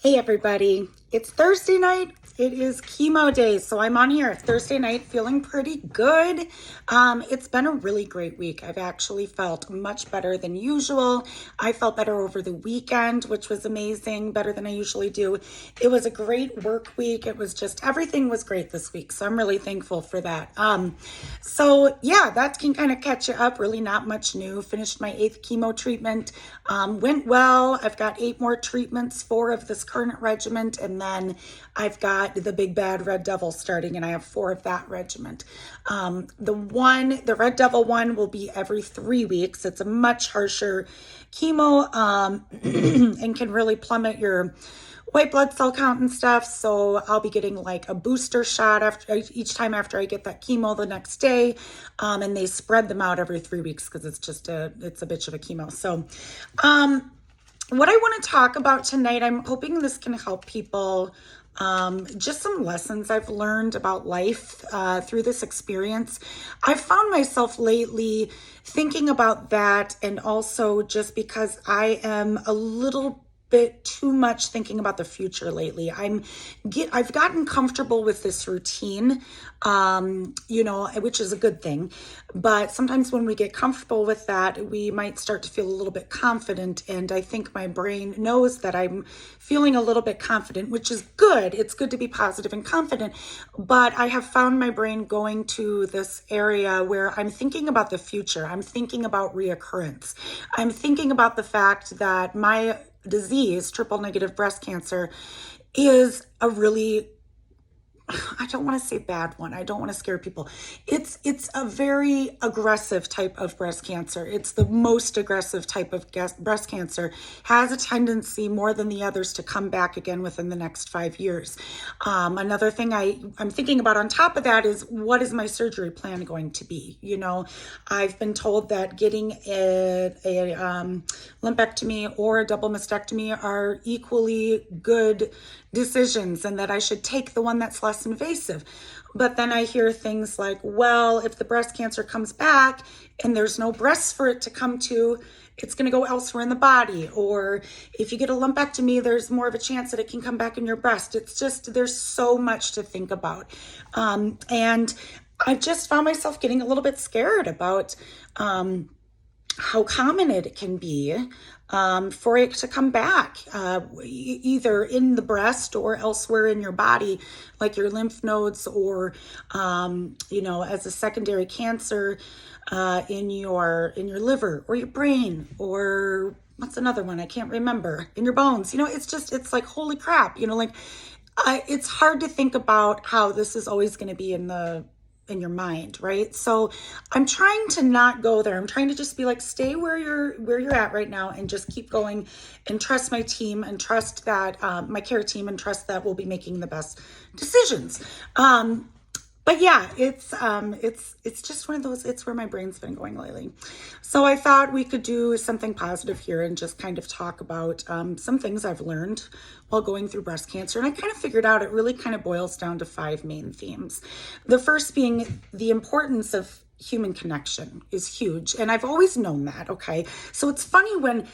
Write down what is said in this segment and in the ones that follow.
Hey everybody, it's Thursday night. It is chemo day, so I'm on here Thursday night feeling pretty good. It's been a really great week. I've actually felt much better than usual. I felt better over the weekend, which was amazing, better than I usually do. It was a great work week. It was just, everything was great this week, so I'm really thankful for that. So yeah, that can kind of catch you up. Really not much new. Finished my 8th chemo treatment. Went well. I've got 8 more treatments, 4 of this current regiment, and then I've got the big bad Red Devil starting, and I have 4 of that regiment. The Red Devil one will be every 3 weeks. It's a much harsher chemo, and can really plummet your white blood cell count and stuff. So I'll be getting like a booster shot each time after I get that chemo the next day. And they spread them out every 3 weeks because it's a bitch of a chemo. So, what I want to talk about tonight, I'm hoping this can help people. Just some lessons I've learned about life through this experience. I've found myself lately thinking about that, and also just because I am a little bit too much thinking about the future lately. I've gotten comfortable with this routine, which is a good thing. But sometimes when we get comfortable with that, we might start to feel a little bit confident. And I think my brain knows that I'm feeling a little bit confident, which is good. It's good to be positive and confident. But I have found my brain going to this area where I'm thinking about the future. I'm thinking about reoccurrence. I'm thinking about the fact that my disease, triple negative breast cancer, is a really, I don't want to say bad one. I don't want to scare people. It's a very aggressive type of breast cancer. It's the most aggressive type of breast cancer. Has a tendency more than the others to come back again within the next 5 years. Another thing I'm thinking about on top of that is, what is my surgery plan going to be? I've been told that getting a lumpectomy or a double mastectomy are equally good decisions, and that I should take the one that's less invasive. But then I hear things like, well, if the breast cancer comes back and there's no breasts for it to come to, it's going to go elsewhere in the body. Or if you get a lumpectomy, there's more of a chance that it can come back in your breast. It's just, there's so much to think about. And I just found myself getting a little bit scared about how common it can be for it to come back, either in the breast or elsewhere in your body, like your lymph nodes, or as a secondary cancer in your liver or your brain, or what's another one? I can't remember. In your bones. It's like, holy crap. It's hard to think about how this is always going to be in your mind, right? So I'm trying to not go there. I'm trying to just be like, stay where you're at right now, and just keep going, and trust my team, and trust that my care team, and trust that we'll be making the best decisions. But yeah, it's just one of those, it's where my brain's been going lately. So I thought we could do something positive here and just kind of talk about some things I've learned while going through breast cancer. And I kind of figured out it really kind of boils down to 5 main themes. The first being the importance of human connection is huge. And I've always known that, okay? So it's funny when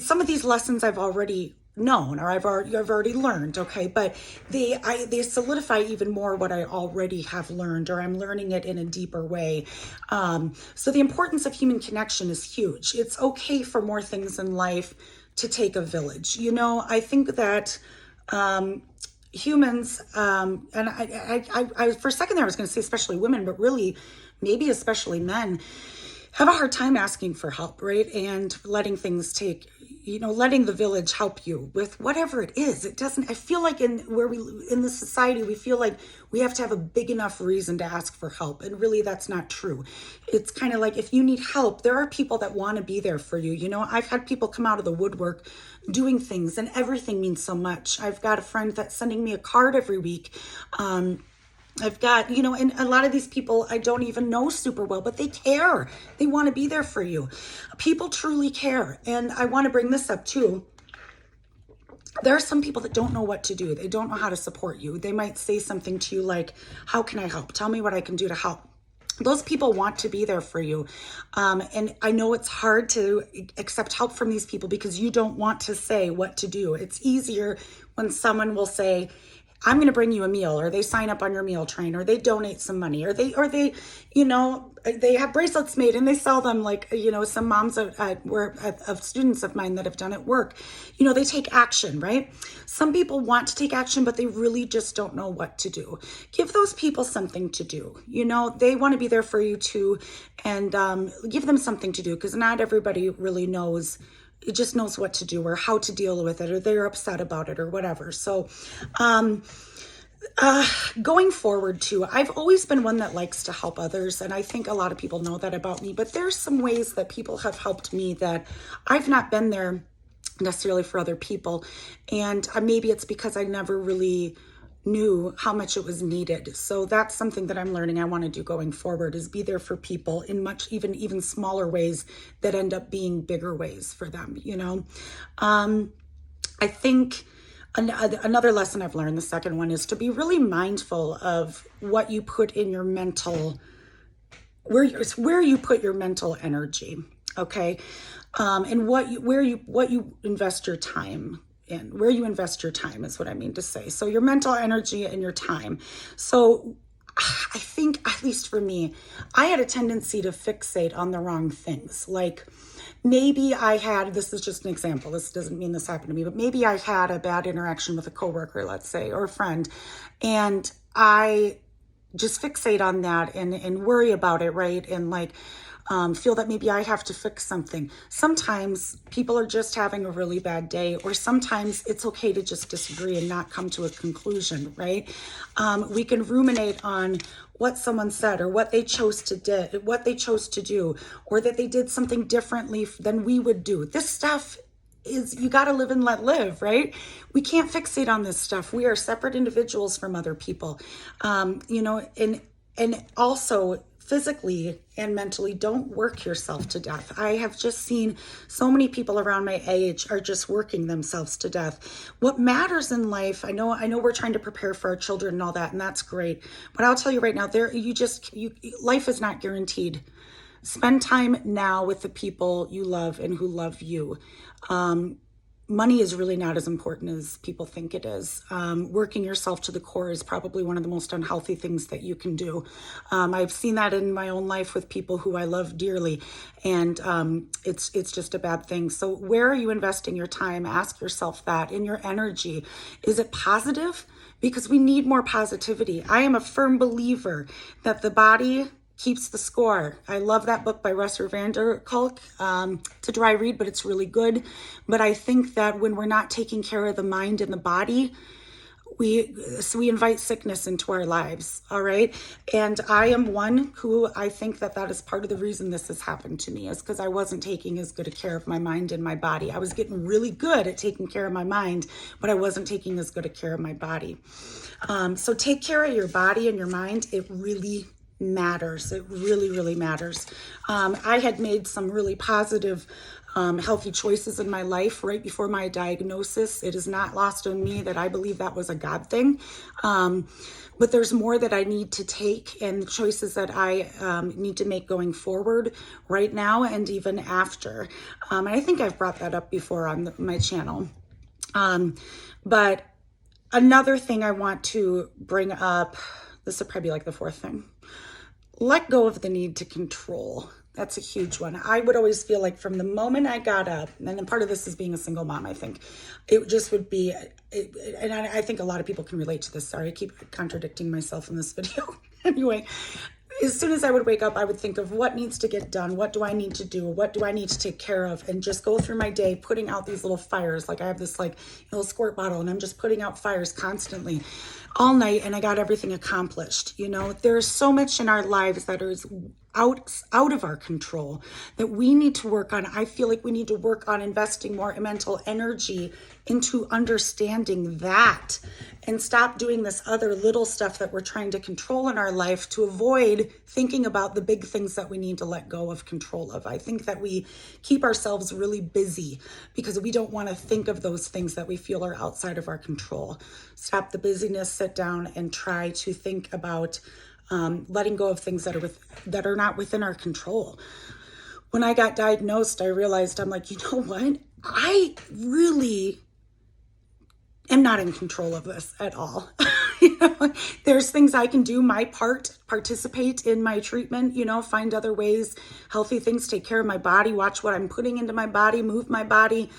some of these lessons I've already known, or I've already learned, okay, but they solidify even more what I already have learned, or I'm learning it in a deeper way. So the importance of human connection is huge. It's okay for more things in life to take a village. I think that humans, and I for a second there I was going to say especially women, but really maybe especially men, have a hard time asking for help, right? And letting things letting the village help you with whatever it is. It doesn't, I feel like in this society, we feel like we have to have a big enough reason to ask for help. And really that's not true. It's kind of like, if you need help, there are people that want to be there for you. I've had people come out of the woodwork doing things, and everything means so much. I've got a friend that's sending me a card every week. I've got, and a lot of these people I don't even know super well, but they care. They want to be there for you. People truly care. And I want to bring this up too. There are some people that don't know what to do. They don't know how to support you. They might say something to you like, how can I help? Tell me what I can do to help. those people want to be there for you. And I know it's hard to accept help from these people because you don't want to say what to do. It's easier when someone will say, I'm going to bring you a meal, or they sign up on your meal train, or they donate some money, or they, they have bracelets made and they sell them, like, some moms of students of mine that have done at work, they take action, right? Some people want to take action, but they really just don't know what to do. Give those people something to do. They want to be there for you too, and give them something to do, because not everybody really knows. It just knows what to do or how to deal with it, or they're upset about it or whatever. So going forward too, I've always been one that likes to help others. And I think a lot of people know that about me, but there's some ways that people have helped me that I've not been there necessarily for other people. And maybe it's because I never really knew how much it was needed. So that's something that I'm learning I want to do going forward, is be there for people in much even smaller ways that end up being bigger ways for them. I think another lesson I've learned, the second one, is to be really mindful of what you put in your mental, where you put your mental energy. Okay. And where you invest your time in. Where you invest your time is what I mean to say. So your mental energy and your time. So I think, at least for me, I had a tendency to fixate on the wrong things. Like, maybe this is just an example, this doesn't mean this happened to me, but maybe I had a bad interaction with a coworker, let's say, or a friend, and I just fixate on that and worry about it, right? And feel that maybe I have to fix something. Sometimes people are just having a really bad day, or sometimes it's okay to just disagree and not come to a conclusion, right? We can ruminate on what someone said, or what they chose to do, or that they did something differently than we would do. This stuff is, you got to live and let live, right? We can't fixate on this stuff. We are separate individuals from other people, and also physically and mentally, don't work yourself to death. I have just seen so many people around my age are just working themselves to death. What matters in life, I know we're trying to prepare for our children and all that, and that's great. But I'll tell you right now, life is not guaranteed. Spend time now with the people you love and who love you. Money is really not as important as people think it is. Working yourself to the core is probably one of the most unhealthy things that you can do. I've seen that in my own life with people who I love dearly, and it's just a bad thing. So where are you investing your time? Ask yourself that. In your energy, is it positive? Because we need more positivity. I am a firm believer that the body keeps the score. I love that book by Russer Vanderkolk. It's a dry read, but it's really good. But I think that when we're not taking care of the mind and the body, we invite sickness into our lives. All right. And I am one who, I think that is part of the reason this has happened to me, is because I wasn't taking as good a care of my mind and my body. I was getting really good at taking care of my mind, but I wasn't taking as good a care of my body. So take care of your body and your mind. It really matters. It really, really matters. I had made some really positive, healthy choices in my life right before my diagnosis. It is not lost on me that I believe that was a God thing. But there's more that I need to take, and choices that I need to make going forward right now and even after. And I think I've brought that up before on my channel. But another thing I want to bring up, this will probably be like the fourth thing. Let go of the need to control. That's a huge one. I would always feel like from the moment I got up, and then part of this is being a single mom, I think, it just would be, and I think a lot of people can relate to this. Sorry, I keep contradicting myself in this video. Anyway, as soon as I would wake up, I would think of what needs to get done. What do I need to do? What do I need to take care of? And just go through my day, putting out these little fires. Like I have this little squirt bottle, and I'm just putting out fires constantly all night, and I got everything accomplished. There's so much in our lives that is out of our control that we need to work on. I feel like we need to work on investing more mental energy into understanding that, and stop doing this other little stuff that we're trying to control in our life to avoid thinking about the big things that we need to let go of control of. I think that we keep ourselves really busy because we don't want to think of those things that we feel are outside of our control. Stop the busyness, sit down and try to think about letting go of things that are not within our control. When I got diagnosed, I realized, I'm like, you know what? I really am not in control of this at all. There's things I can do my part, participate in my treatment, find other ways, healthy things, take care of my body, watch what I'm putting into my body, move my body,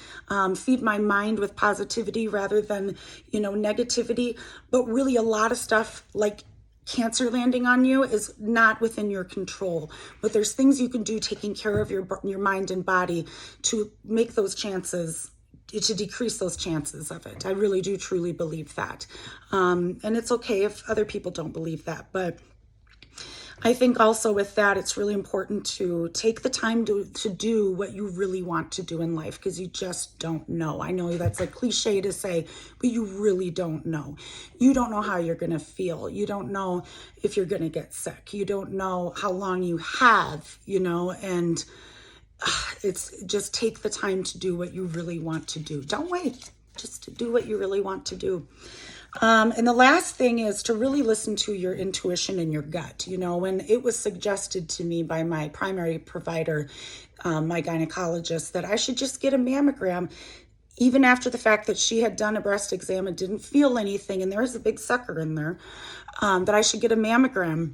feed my mind with positivity rather than, negativity. But really a lot of stuff like cancer landing on you is not within your control, but there's things you can do taking care of your mind and body to make those chances, to decrease those chances of it. I really do truly believe that. And it's okay if other people don't believe that, but I think also with that, it's really important to take the time to do what you really want to do in life, because you just don't know. I know that's a cliche to say, but you really don't know. You don't know how you're going to feel. You don't know if you're going to get sick. You don't know how long you have, and it's just take the time to do what you really want to do. Don't wait, just to do what you really want to do. And the last thing is to really listen to your intuition and your gut. When it was suggested to me by my primary provider, my gynecologist, that I should just get a mammogram, even after the fact that she had done a breast exam and didn't feel anything, and there was a big sucker in there, that I should get a mammogram.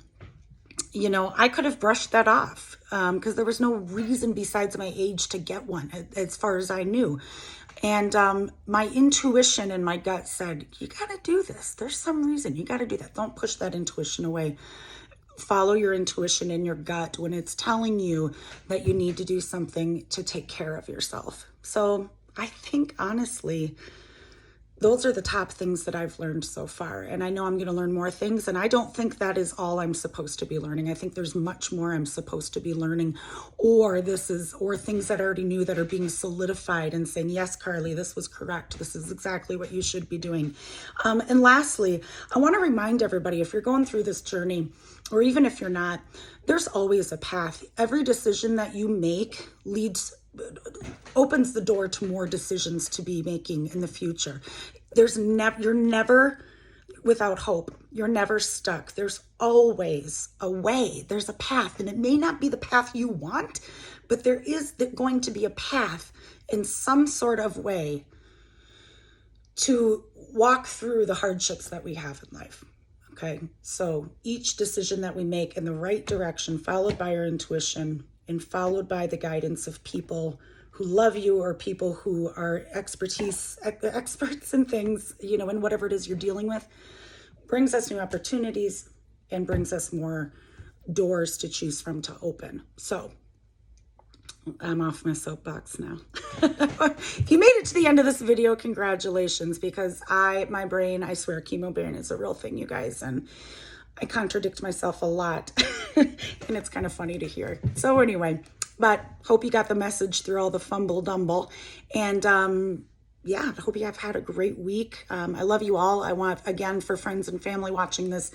I could have brushed that off because there was no reason besides my age to get one, as far as I knew. And my intuition and my gut said, you got to do this. There's some reason you got to do that. Don't push that intuition away. Follow your intuition and your gut when it's telling you that you need to do something to take care of yourself. So I think, honestly, those are the top things that I've learned so far. And I know I'm going to learn more things. And I don't think that is all I'm supposed to be learning. I think there's much more I'm supposed to be learning, or things that I already knew that are being solidified and saying, yes, Carly, this was correct. This is exactly what you should be doing. And lastly, I want to remind everybody, if you're going through this journey, or even if you're not, there's always a path. Every decision that you make opens the door to more decisions to be making in the future. You're never without hope. You're never stuck. There's always a way. There's a path, and it may not be the path you want, but there is going to be a path in some sort of way to walk through the hardships that we have in life. Okay. So each decision that we make in the right direction, followed by our intuition, and followed by the guidance of people who love you, or people who are experts in things, in whatever it is you're dealing with, brings us new opportunities and brings us more doors to choose from to open. So I'm off my soapbox now. If you made it to the end of this video, congratulations, because my brain, I swear, chemo brain is a real thing, you guys. And I contradict myself a lot, and it's kind of funny to hear. So anyway, but hope you got the message through all the fumble dumble. And I hope you have had a great week. I love you all. I want, again, for friends and family watching this,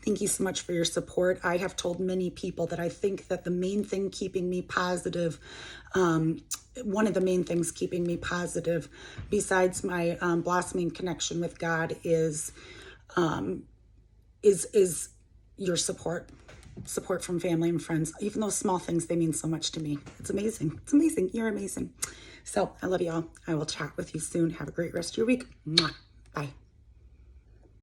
thank you so much for your support. I have told many people that I think that the main thing keeping me positive, one of the main things keeping me positive, besides my blossoming connection with God, is your support from family and friends. Even those small things, they mean so much to me. It's amazing. It's amazing. You're amazing. So I love you all. I will chat with you soon. Have a great rest of your week. Mwah. Bye.